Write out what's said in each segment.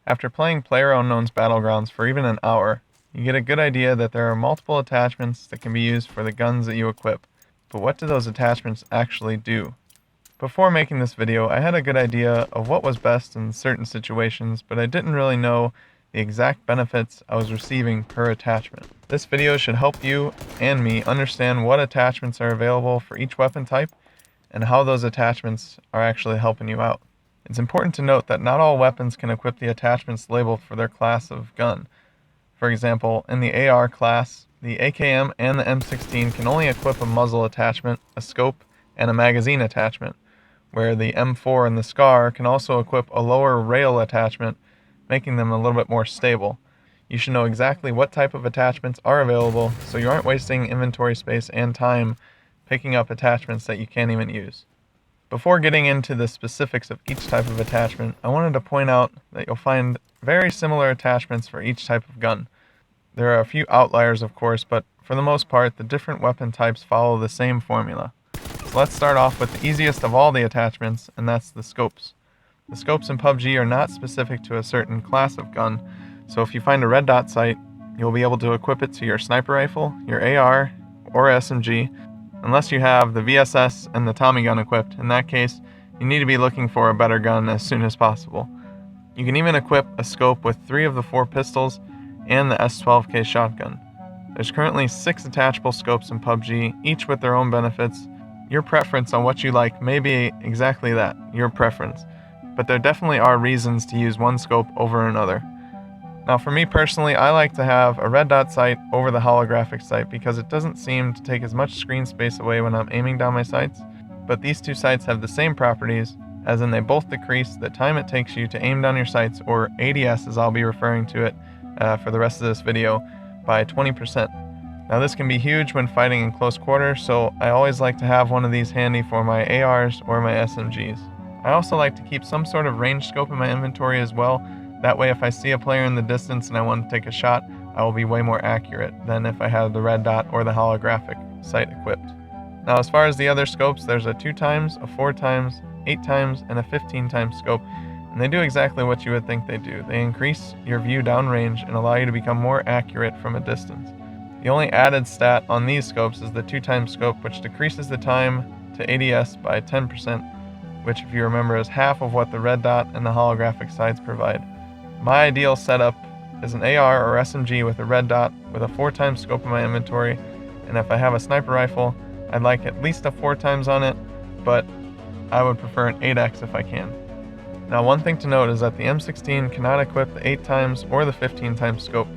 After playing PlayerUnknown's Battlegrounds for even an hour, you get a good idea that there are multiple attachments that can be used for the guns that you equip. But what do those attachments actually do? Before making this video, I had a good idea of what was best in certain situations, but I didn't really know the exact benefits I was receiving per attachment. This video should help you and me understand what attachments are available for each weapon type and how those attachments are actually helping you out. It's important to note that not all weapons can equip the attachments labeled for their class of gun. For example, in the AR class, the AKM and the M16 can only equip a muzzle attachment, a scope, and a magazine attachment, where the M4 and the SCAR can also equip a lower rail attachment, making them a little bit more stable. You should know exactly what type of attachments are available so you aren't wasting inventory space and time picking up attachments that you can't even use. Before getting into the specifics of each type of attachment, I wanted to point out that you'll find very similar attachments for each type of gun. There are a few outliers, of course, but for the most part, the different weapon types follow the same formula. So let's start off with the easiest of all the attachments, and that's the scopes. The scopes in PUBG are not specific to a certain class of gun, so if you find a red dot sight, you'll be able to equip it to your sniper rifle, your AR, or SMG, unless you have the VSS and the Tommy gun equipped. In that case, you need to be looking for a better gun as soon as possible. You can even equip a scope with 3 of the 4 pistols and the S12K shotgun. There's currently 6 attachable scopes in PUBG, each with their own benefits. Your preference on what you like may be exactly that, your preference, but there definitely are reasons to use one scope over another. Now for me personally, I like to have a red dot sight over the holographic sight because it doesn't seem to take as much screen space away when I'm aiming down my sights, but these two sights have the same properties, as in they both decrease the time it takes you to aim down your sights, or ADS as I'll be referring to it for the rest of this video, by 20%. Now this can be huge when fighting in close quarters, so I always like to have one of these handy for my ARs or my SMGs. I also like to keep some sort of range scope in my inventory as well. That way if I see a player in the distance and I want to take a shot, I will be way more accurate than if I had the red dot or the holographic sight equipped. Now as far as the other scopes, there's a 2x, a 4x, 8x, and a 15x scope, and they do exactly what you would think they do. They increase your view downrange and allow you to become more accurate from a distance. The only added stat on these scopes is the 2x scope, which decreases the time to ADS by 10%, which if you remember is half of what the red dot and the holographic sights provide. My ideal setup is an AR or SMG with a red dot with a 4x scope in my inventory, and if I have a sniper rifle, I'd like at least a 4x on it, but I would prefer an 8x if I can. Now one thing to note is that the M16 cannot equip the 8x or the 15x scope.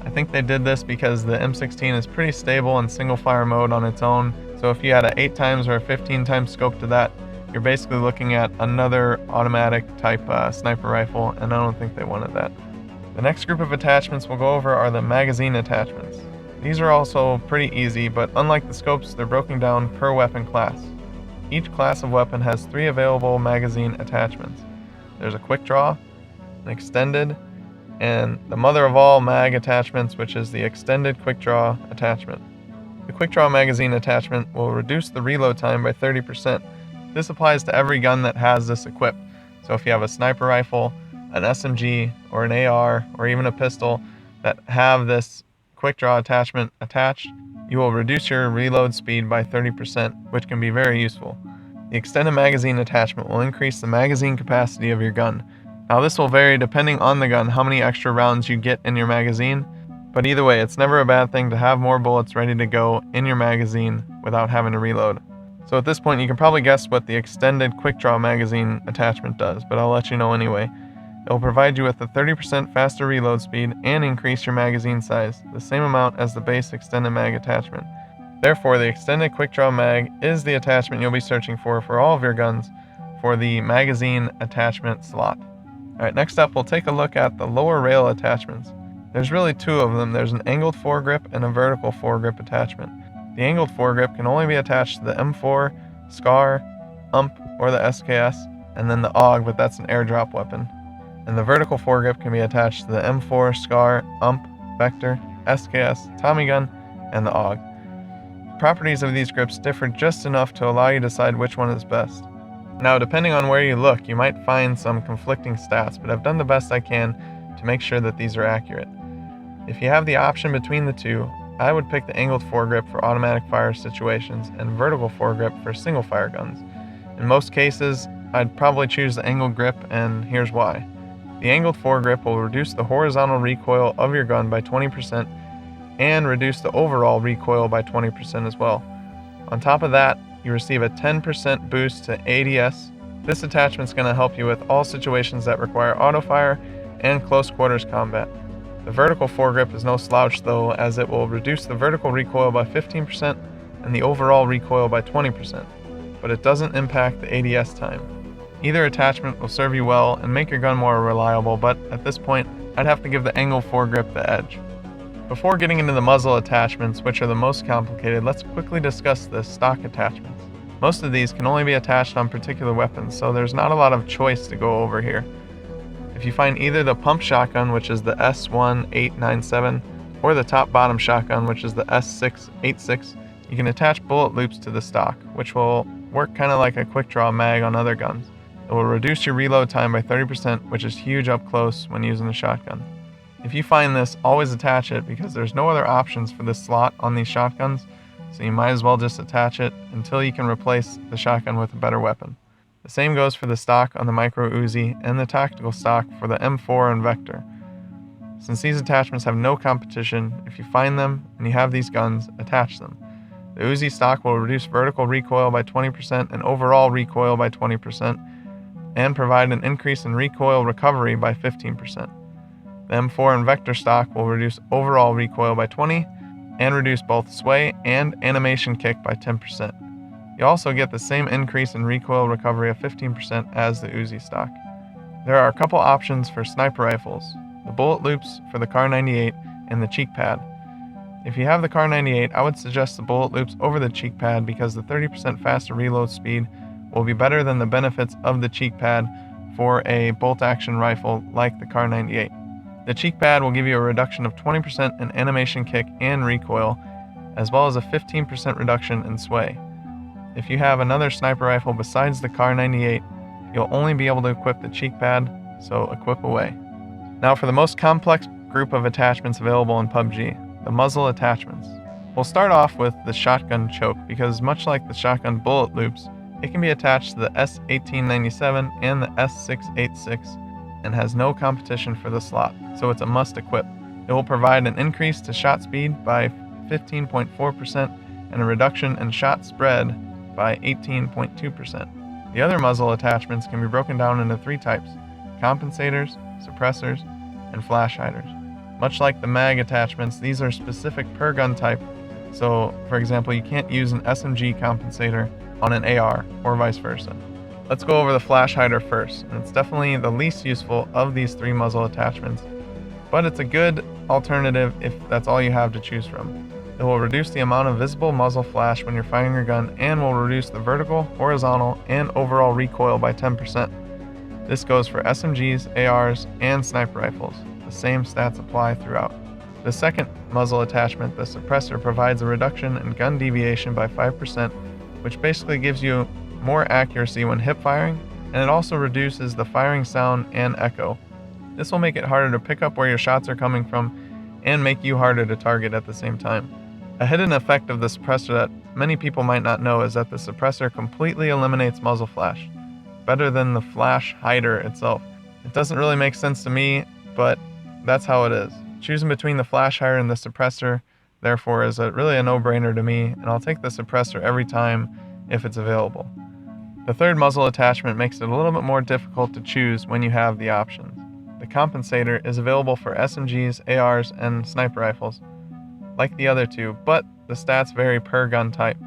I think they did this because the M16 is pretty stable in single fire mode on its own, so if you had an 8x or a 15x scope to that, you're basically looking at another automatic type sniper rifle, and I don't think they wanted that. The next group of attachments we'll go over are the magazine attachments. These are also pretty easy, but unlike the scopes, they're broken down per weapon class. Each class of weapon has 3 available magazine attachments. There's a quick draw, an extended, and the mother of all mag attachments, which is the extended quick draw attachment. The quick draw magazine attachment will reduce the reload time by 30%. This applies to every gun that has this equipped. So if you have a sniper rifle, an SMG, or an AR, or even a pistol that have this quick draw attachment attached, you will reduce your reload speed by 30%, which can be very useful. The extended magazine attachment will increase the magazine capacity of your gun. Now this will vary depending on the gun how many extra rounds you get in your magazine, but either way, it's never a bad thing to have more bullets ready to go in your magazine without having to reload. So at this point you can probably guess what the extended quick draw magazine attachment does, but I'll let you know anyway. It will provide you with a 30% faster reload speed and increase your magazine size, the same amount as the base extended mag attachment. Therefore, the extended quick draw mag is the attachment you'll be searching for all of your guns for the magazine attachment slot. Alright, next up we'll take a look at the lower rail attachments. There's really 2 of them. There's an angled foregrip and a vertical foregrip attachment. The angled foregrip can only be attached to the M4, SCAR, UMP, or the SKS, and then the AUG, but that's an airdrop weapon. And the vertical foregrip can be attached to the M4, SCAR, UMP, Vector, SKS, Tommy gun, and the AUG. The properties of these grips differ just enough to allow you to decide which one is best. Now, depending on where you look, you might find some conflicting stats, but I've done the best I can to make sure that these are accurate. If you have the option between the two, I would pick the angled foregrip for automatic fire situations and vertical foregrip for single fire guns. In most cases, I'd probably choose the angled grip, and here's why. The angled foregrip will reduce the horizontal recoil of your gun by 20% and reduce the overall recoil by 20% as well. On top of that, you receive a 10% boost to ADS. This attachment is going to help you with all situations that require auto fire and close quarters combat. The vertical foregrip is no slouch though, as it will reduce the vertical recoil by 15% and the overall recoil by 20%, but it doesn't impact the ADS time. Either attachment will serve you well and make your gun more reliable, but at this point, I'd have to give the angled foregrip the edge. Before getting into the muzzle attachments, which are the most complicated, let's quickly discuss the stock attachments. Most of these can only be attached on particular weapons, so there's not a lot of choice to go over here. If you find either the pump shotgun, which is the S1897, or the top-bottom shotgun, which is the S686, you can attach bullet loops to the stock, which will work kind of like a quick draw mag on other guns. It will reduce your reload time by 30%, which is huge up close when using a shotgun. If you find this, always attach it because there's no other options for this slot on these shotguns, so you might as well just attach it until you can replace the shotgun with a better weapon. The same goes for the stock on the micro Uzi and the tactical stock for the M4 and Vector. Since these attachments have no competition, if you find them and you have these guns, attach them. The Uzi stock will reduce vertical recoil by 20% and overall recoil by 20%, and provide an increase in recoil recovery by 15%. The M4 and Vector stock will reduce overall recoil by 20% and reduce both sway and animation kick by 10%. You also get the same increase in recoil recovery of 15% as the Uzi stock. There are a couple options for sniper rifles, the bullet loops for the Kar98 and the cheek pad. If you have the Kar98, I would suggest the bullet loops over the cheek pad because the 30% faster reload speed will be better than the benefits of the cheek pad for a bolt-action rifle like the Kar98. The cheek pad will give you a reduction of 20% in animation kick and recoil, as well as a 15% reduction in sway. If you have another sniper rifle besides the Kar98, you'll only be able to equip the cheek pad, so equip away. Now for the most complex group of attachments available in PUBG, the muzzle attachments. We'll start off with the shotgun choke because much like the shotgun bullet loops, it can be attached to the S1897 and the S686 and has no competition for the slot, so it's a must equip. It will provide an increase to shot speed by 15.4% and a reduction in shot spread by 18.2%. The other muzzle attachments can be broken down into three types: compensators, suppressors, and flash hiders. Much like the mag attachments, these are specific per gun type, so for example, you can't use an SMG compensator on an AR or vice versa. Let's go over the flash hider first, and it's definitely the least useful of these three muzzle attachments, but it's a good alternative if that's all you have to choose from. It will reduce the amount of visible muzzle flash when you're firing your gun and will reduce the vertical, horizontal, and overall recoil by 10%. This goes for SMGs, ARs, and sniper rifles. The same stats apply throughout. The second muzzle attachment, the suppressor, provides a reduction in gun deviation by 5%, which basically gives you more accuracy when hip firing, and it also reduces the firing sound and echo. This will make it harder to pick up where your shots are coming from and make you harder to target at the same time. A hidden effect of the suppressor that many people might not know is that the suppressor completely eliminates muzzle flash, better than the flash hider itself. It doesn't really make sense to me, but that's how it is. Choosing between the flash hider and the suppressor, therefore, is really a no-brainer to me, and I'll take the suppressor every time if it's available. The third muzzle attachment makes it a little bit more difficult to choose when you have the options. The compensator is available for SMGs, ARs, and sniper rifles, like the other two, but the stats vary per gun type.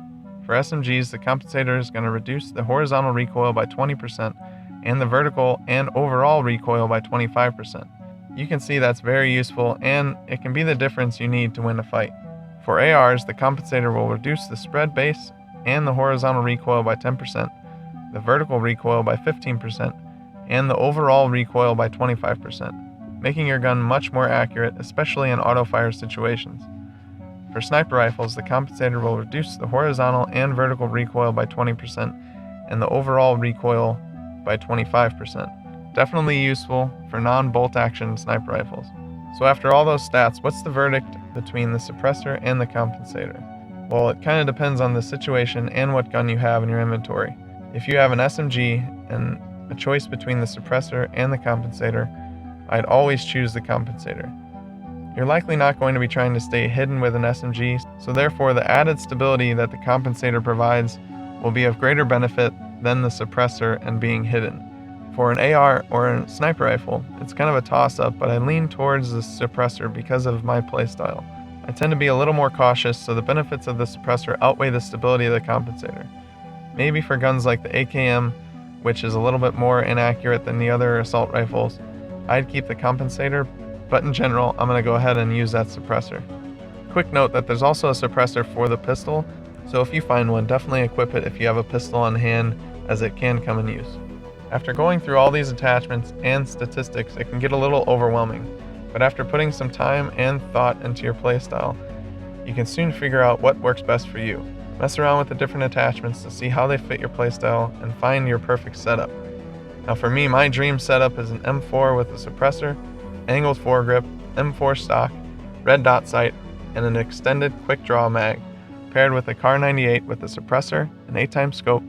For SMGs, the compensator is going to reduce the horizontal recoil by 20% and the vertical and overall recoil by 25%. You can see that's very useful, and it can be the difference you need to win a fight. For ARs, the compensator will reduce the spread base and the horizontal recoil by 10%, the vertical recoil by 15%, and the overall recoil by 25%, making your gun much more accurate, especially in auto-fire situations. For sniper rifles, the compensator will reduce the horizontal and vertical recoil by 20% and the overall recoil by 25%. Definitely useful for non-bolt action sniper rifles. So after all those stats, what's the verdict between the suppressor and the compensator? Well, it kind of depends on the situation and what gun you have in your inventory. If you have an SMG and a choice between the suppressor and the compensator, I'd always choose the compensator. You're likely not going to be trying to stay hidden with an SMG, so therefore the added stability that the compensator provides will be of greater benefit than the suppressor and being hidden. For an AR or a sniper rifle, it's kind of a toss-up, but I lean towards the suppressor because of my playstyle. I tend to be a little more cautious, so the benefits of the suppressor outweigh the stability of the compensator. Maybe for guns like the AKM, which is a little bit more inaccurate than the other assault rifles, I'd keep the compensator, but in general, I'm going to go ahead and use that suppressor. Quick note that there's also a suppressor for the pistol, so if you find one, definitely equip it if you have a pistol on hand, as it can come in use. After going through all these attachments and statistics, it can get a little overwhelming, but after putting some time and thought into your playstyle, you can soon figure out what works best for you. Mess around with the different attachments to see how they fit your playstyle and find your perfect setup. Now for me, my dream setup is an M4 with a suppressor, angled foregrip, M4 stock, red dot sight, and an extended quick draw mag, paired with a Kar 98 with a suppressor, an 8x scope,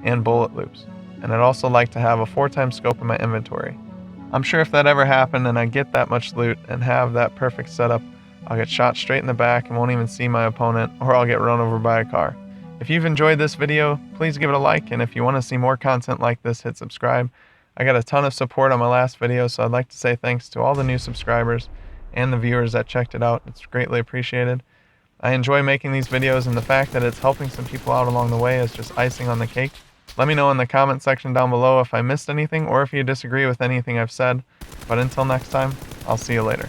and bullet loops. And I'd also like to have a 4x scope in my inventory. I'm sure if that ever happened and I get that much loot and have that perfect setup, I'll get shot straight in the back and won't even see my opponent, or I'll get run over by a car. If you've enjoyed this video, please give it a like, and if you want to see more content like this, hit subscribe. I got a ton of support on my last video, so I'd like to say thanks to all the new subscribers and the viewers that checked it out. It's greatly appreciated. I enjoy making these videos, and the fact that it's helping some people out along the way is just icing on the cake. Let me know in the comment section down below if I missed anything or if you disagree with anything I've said. But until next time, I'll see you later.